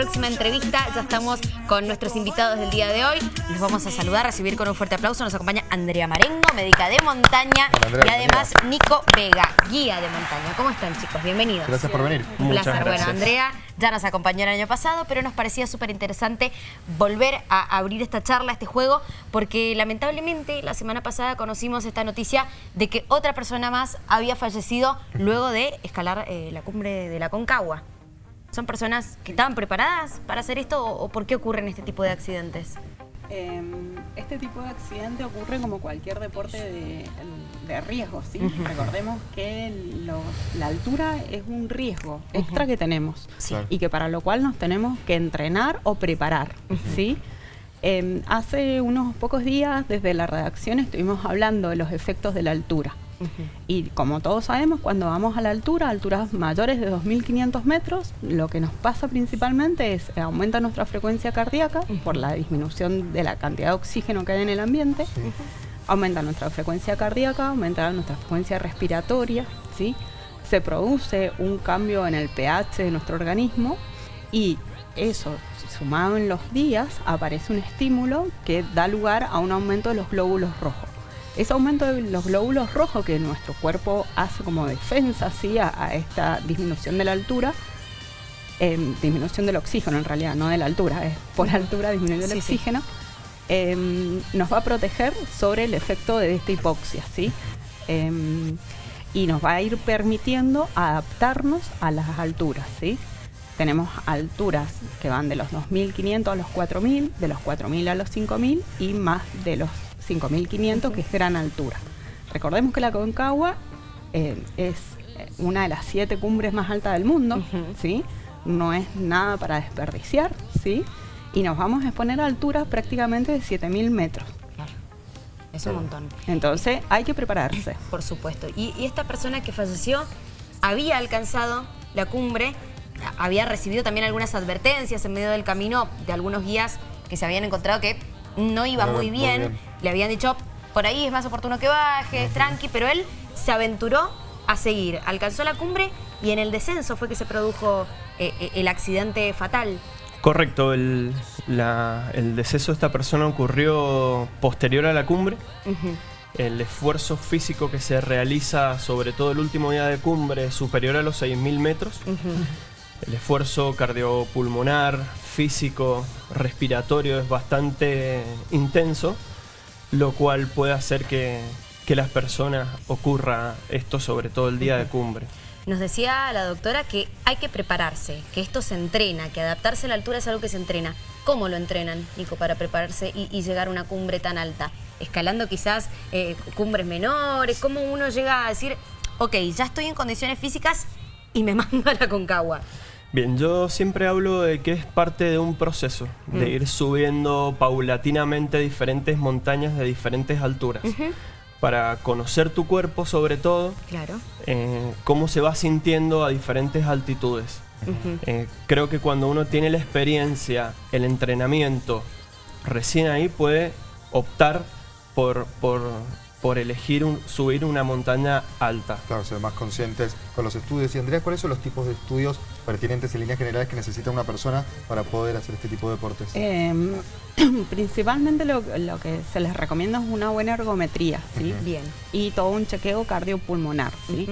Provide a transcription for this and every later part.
próxima entrevista. Ya estamos con nuestros invitados del día de hoy. Los vamos a saludar, recibir con un fuerte aplauso. Nos acompaña Andrea Marengo, médica de montaña, y además Nico Vega, guía de montaña. ¿Cómo están, chicos? Bienvenidos. Gracias por venir. Un placer. Bueno, Andrea ya nos acompañó el año pasado, pero nos parecía súper interesante volver a abrir esta charla, este juego, porque lamentablemente la semana pasada conocimos esta noticia de que otra persona más había fallecido luego de escalar la cumbre de la Aconcagua. ¿Son personas que estaban preparadas para hacer esto o por qué ocurren este tipo de accidentes? Este tipo de accidente ocurre como cualquier deporte de riesgo, ¿sí? Recordemos que la altura es un riesgo extra que tenemos, y que para lo cual nos tenemos que entrenar o preparar, ¿sí? Hace unos pocos días desde la redacción estuvimos hablando de los efectos de la altura. Y como todos sabemos, cuando vamos a la altura, a alturas mayores de 2.500 metros, lo que nos pasa principalmente es aumenta nuestra frecuencia cardíaca por la disminución de la cantidad de oxígeno que hay en el ambiente, aumenta nuestra frecuencia cardíaca, aumenta nuestra frecuencia respiratoria, ¿sí? Se produce un cambio en el pH de nuestro organismo y eso, sumado en los días, aparece un estímulo que da lugar a un aumento de los glóbulos rojos. Ese aumento de los glóbulos rojos que nuestro cuerpo hace como defensa, ¿sí? a esta disminución de la altura, disminución del oxígeno en realidad, no de la altura, es por altura disminuir el oxígeno, nos va a proteger sobre el efecto de esta hipoxia, ¿sí? Y nos va a ir permitiendo adaptarnos a las alturas, ¿sí? Tenemos alturas que van de los 2.500 a los 4.000, de los 4.000 a los 5.000 y más de los 5.500, que es gran altura. Recordemos que la Aconcagua es una de las 7 cumbres más altas del mundo, ¿sí? No es nada para desperdiciar, ¿sí? Y nos vamos a exponer a alturas prácticamente de 7.000 metros. Claro, es un montón. Entonces hay que prepararse. Por supuesto. Y esta persona que falleció había alcanzado la cumbre, había recibido también algunas advertencias en medio del camino de algunos guías que se habían encontrado que no iba muy bien. Le habían dicho, por ahí es más oportuno que bajes, tranqui, pero él se aventuró a seguir. Alcanzó la cumbre y en el descenso fue que se produjo el accidente fatal. Correcto, el deceso de esta persona ocurrió posterior a la cumbre. El esfuerzo físico que se realiza, sobre todo el último día de cumbre, es superior a los 6.000 metros. El esfuerzo cardiopulmonar, físico, respiratorio es bastante intenso, lo cual puede hacer que las personas ocurra esto, sobre todo el día de cumbre. Nos decía la doctora que hay que prepararse, que esto se entrena, que adaptarse a la altura es algo que se entrena. ¿Cómo lo entrenan, Nico, para prepararse y llegar a una cumbre tan alta? Escalando quizás cumbres menores. ¿Cómo uno llega a decir, ok, ya estoy en condiciones físicas y me mando a la Aconcagua? Bien, yo siempre hablo de que es parte de un proceso, de ir subiendo paulatinamente diferentes montañas de diferentes alturas, para conocer tu cuerpo sobre todo, cómo se va sintiendo a diferentes altitudes. Creo que cuando uno tiene la experiencia, el entrenamiento, recién ahí puede optar por elegir subir una montaña alta. Claro, ser más conscientes con los estudios. Y Andrea, ¿cuáles son los tipos de estudios pertinentes en líneas generales que necesita una persona para poder hacer este tipo de deportes? Principalmente lo que se les recomienda es una buena ergometría, ¿sí? Bien. Y todo un chequeo cardiopulmonar, ¿sí?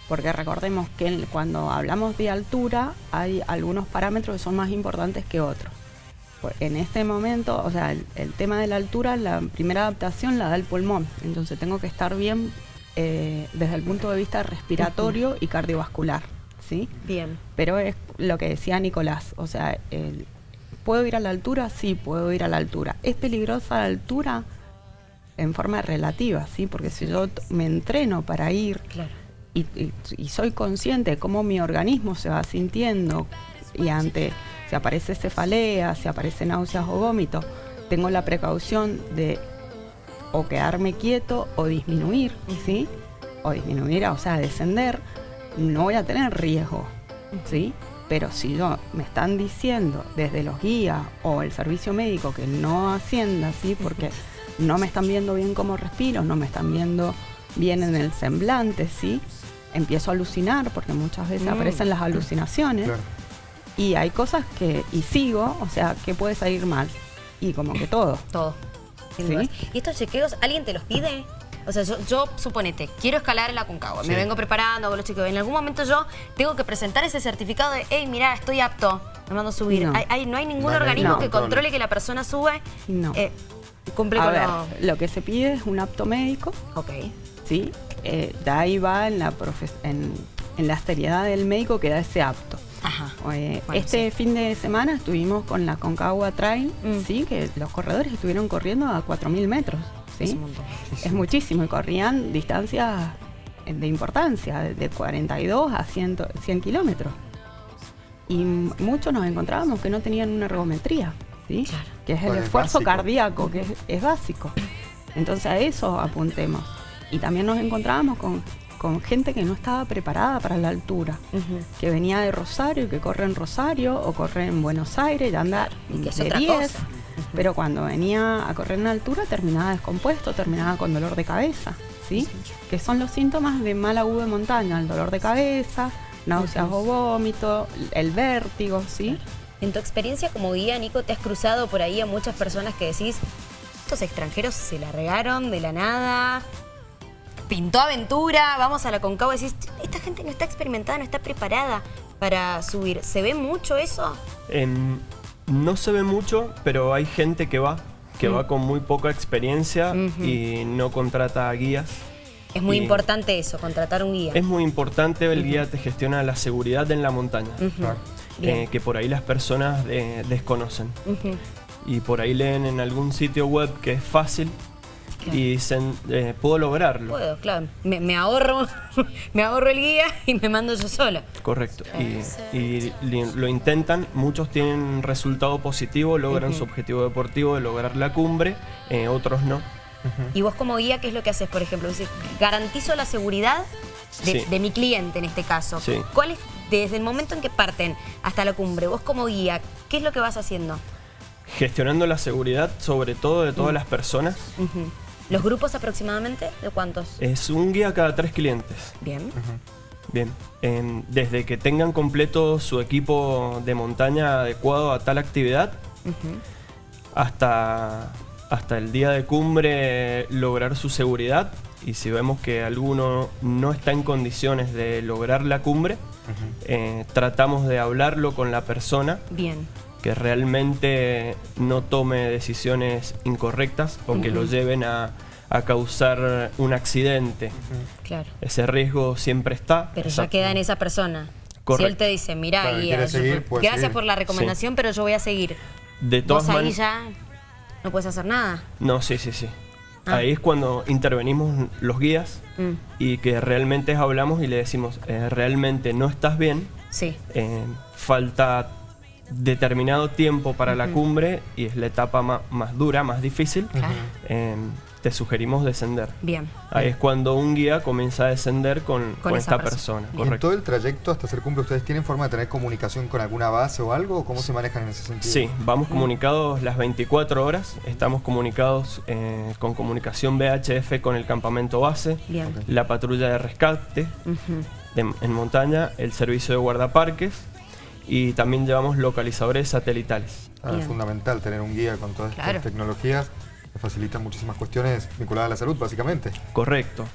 Porque recordemos que cuando hablamos de altura hay algunos parámetros que son más importantes que otros. En este momento, o sea, el tema de la altura, la primera adaptación la da el pulmón. Entonces tengo que estar bien desde el punto de vista respiratorio y cardiovascular, ¿sí? Bien. Pero es lo que decía Nicolás, o sea, ¿puedo ir a la altura? Sí, puedo ir a la altura. ¿Es peligrosa la altura? En forma relativa, ¿sí? Porque si yo me entreno para ir y soy consciente de cómo mi organismo se va sintiendo y si aparece cefalea, si aparece náuseas o vómito, tengo la precaución de o quedarme quieto o disminuir, ¿sí? O disminuir, o sea, descender, no voy a tener riesgo, ¿sí? Pero si me están diciendo desde los guías o el servicio médico que no ascienda, ¿sí? Porque no me están viendo bien cómo respiro, no me están viendo bien en el semblante, ¿sí? Empiezo a alucinar, porque muchas veces aparecen las alucinaciones. Y hay cosas y sigo, o sea, que puede salir mal. Y como que todo. Todo. Sin ¿Sí? dudas. ¿Y estos chequeos, alguien te los pide? O sea, yo suponete, quiero escalar el Aconcagua, me vengo preparando, hago los chequeos. En algún momento yo tengo que presentar ese certificado de, hey, mirá, estoy apto, me mando a subir. No. No hay ningún No, organismo no. que controle que la persona sube. No. Cumple A con ver, lo que se pide es un apto médico, Ok. ¿sí? De ahí va en la seriedad del médico que da ese apto. Ajá. Este fin de semana estuvimos con la Aconcagua Trail, ¿sí? Que los corredores estuvieron corriendo a 4.000 metros, ¿sí? Es un montón. Es muchísimo y corrían distancias de importancia, de 42 a 100 kilómetros. Y muchos nos encontrábamos que no tenían una ergometría, ¿sí? Claro. Que es el Bueno, es esfuerzo básico. cardíaco, que es básico. Entonces a eso apuntemos. Y también nos encontrábamos con gente que no estaba preparada para la altura, que venía de Rosario, que corre en Rosario o corre en Buenos Aires y anda Y que es de otra 10. cosa. Pero cuando venía a correr en altura terminaba descompuesto, terminaba con dolor de cabeza, ¿sí? Que son los síntomas de mal agudo de montaña, el dolor de cabeza, náuseas o vómito, el vértigo, ¿sí? En tu experiencia como guía, Nico, ¿te has cruzado por ahí a muchas personas que decís, estos extranjeros se la regaron de la nada, pintó aventura, vamos a la Aconcagua y decís, esta gente no está experimentada, no está preparada para subir? ¿Se ve mucho eso? No se ve mucho, pero hay gente que va con muy poca experiencia y no contrata guías. Es muy Y importante eso, contratar un guía. Es muy importante, el guía te gestiona la seguridad en la montaña, Claro. Bien. que por ahí las personas desconocen. Ujú. Y por ahí leen en algún sitio web que es fácil Claro. y dicen, puedo lograrlo. Puedo, claro. Me ahorro el guía y me mando yo sola. Correcto. Y lo intentan, muchos tienen resultado positivo, logran su objetivo deportivo de lograr la cumbre, otros no. Y vos como guía, ¿qué es lo que haces, por ejemplo? Dices, garantizo la seguridad Sí. de mi cliente en este caso. Sí. ¿Cuál es, desde el momento en que parten hasta la cumbre, vos como guía, qué es lo que vas haciendo? Gestionando la seguridad, sobre todo de todas las personas. Ujú. ¿Los grupos aproximadamente de cuántos? Es un guía cada 3 clientes. Bien. Bien. Desde que tengan completo su equipo de montaña adecuado a tal actividad, Ujú. hasta el día de cumbre lograr su seguridad, y si vemos que alguno no está en condiciones de lograr la cumbre, tratamos de hablarlo con la persona, Bien. que realmente no tome decisiones incorrectas o que lo lleven a causar un accidente. Claro. Ese riesgo siempre está. Pero ya queda en esa persona. Correcto. Si él te dice, mirá, Claro, guía, quiere seguir, puede gracias seguir. por la recomendación, pero yo voy a seguir. De todas Vos ahí maneras. ya no puedes hacer nada. No, sí. Ah. Ahí es cuando intervenimos los guías y que realmente hablamos y le decimos, realmente no estás bien, Sí. falta determinado tiempo para la cumbre y es la etapa más dura, más difícil, Claro. te sugerimos descender. Bien. Ahí es cuando un guía comienza a descender con Con esa esta persona. persona. Bien. ¿En Correcto. todo el trayecto hasta hacer cumbre ustedes tienen forma de tener comunicación con alguna base o algo? ¿O cómo se manejan en ese sentido? Sí, vamos comunicados las 24 horas, estamos comunicados con comunicación VHF con el campamento base, Bien. Ok. la patrulla de rescate Ujú. en montaña, el servicio de guardaparques y también llevamos localizadores satelitales. Ah, es Bien. fundamental tener un guía con todas Claro. estas tecnologías que facilitan muchísimas cuestiones vinculadas a la salud, básicamente. Correcto,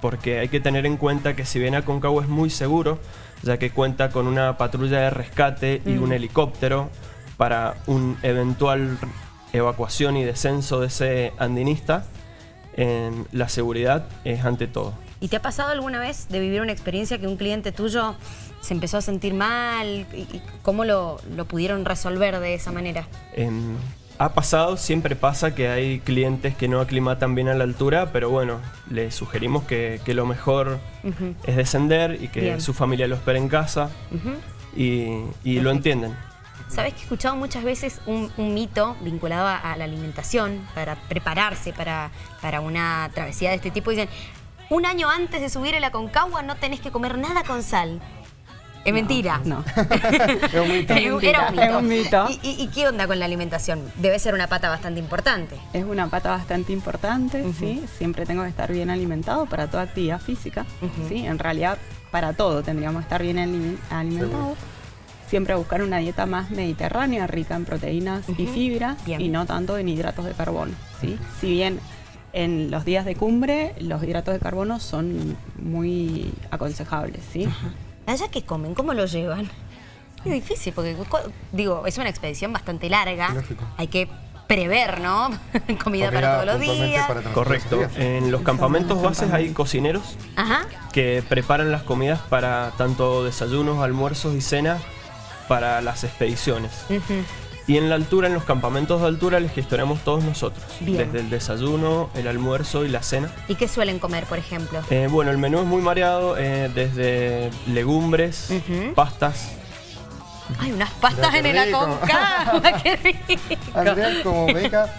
porque hay que tener en cuenta que si bien Aconcagua es muy seguro, ya que cuenta con una patrulla de rescate y un helicóptero para un eventual evacuación y descenso de ese andinista, la seguridad es ante todo. ¿Y te ha pasado alguna vez de vivir una experiencia que un cliente tuyo se empezó a sentir mal? ¿Y cómo lo pudieron resolver de esa manera? Ha pasado, siempre pasa que hay clientes que no aclimatan bien a la altura, pero bueno, les sugerimos que lo mejor es descender y que Bien. su familia lo espere en casa y lo entienden. Sabes que he escuchado muchas veces un mito vinculado a la alimentación para prepararse para una travesía de este tipo. Dicen, un año antes de subir el Aconcagua no tenés que comer nada con sal. Es mentira. No. Es un mito. Era un mito. Es un mito. ¿Y qué onda con la alimentación? Debe ser una pata bastante importante. Es una pata bastante importante, ¿sí? Siempre tengo que estar bien alimentado para toda actividad física, ¿sí? En realidad, para todo tendríamos que estar bien alimentados. siempre buscar una dieta más mediterránea, rica en proteínas y fibras, y no tanto en hidratos de carbono, ¿sí? Si bien en los días de cumbre los hidratos de carbono son muy aconsejables, ¿sí? ¿Allá qué comen? ¿Cómo lo llevan? Es difícil porque, digo, es una expedición bastante larga. Lógico. Hay que prever, ¿no? Comida para todos los días. Correcto. En los campamentos bases hay cocineros que preparan las comidas para tanto desayunos, almuerzos y cenas para las expediciones. Y en la altura, en los campamentos de altura, les gestionamos todos nosotros. Bien. Desde el desayuno, el almuerzo y la cena. ¿Y qué suelen comer, por ejemplo? Bueno, el menú es muy variado, desde legumbres, pastas. Hay unas pastas Mira, en qué el rico. Aconcagua, qué rico. Andrea, como beca,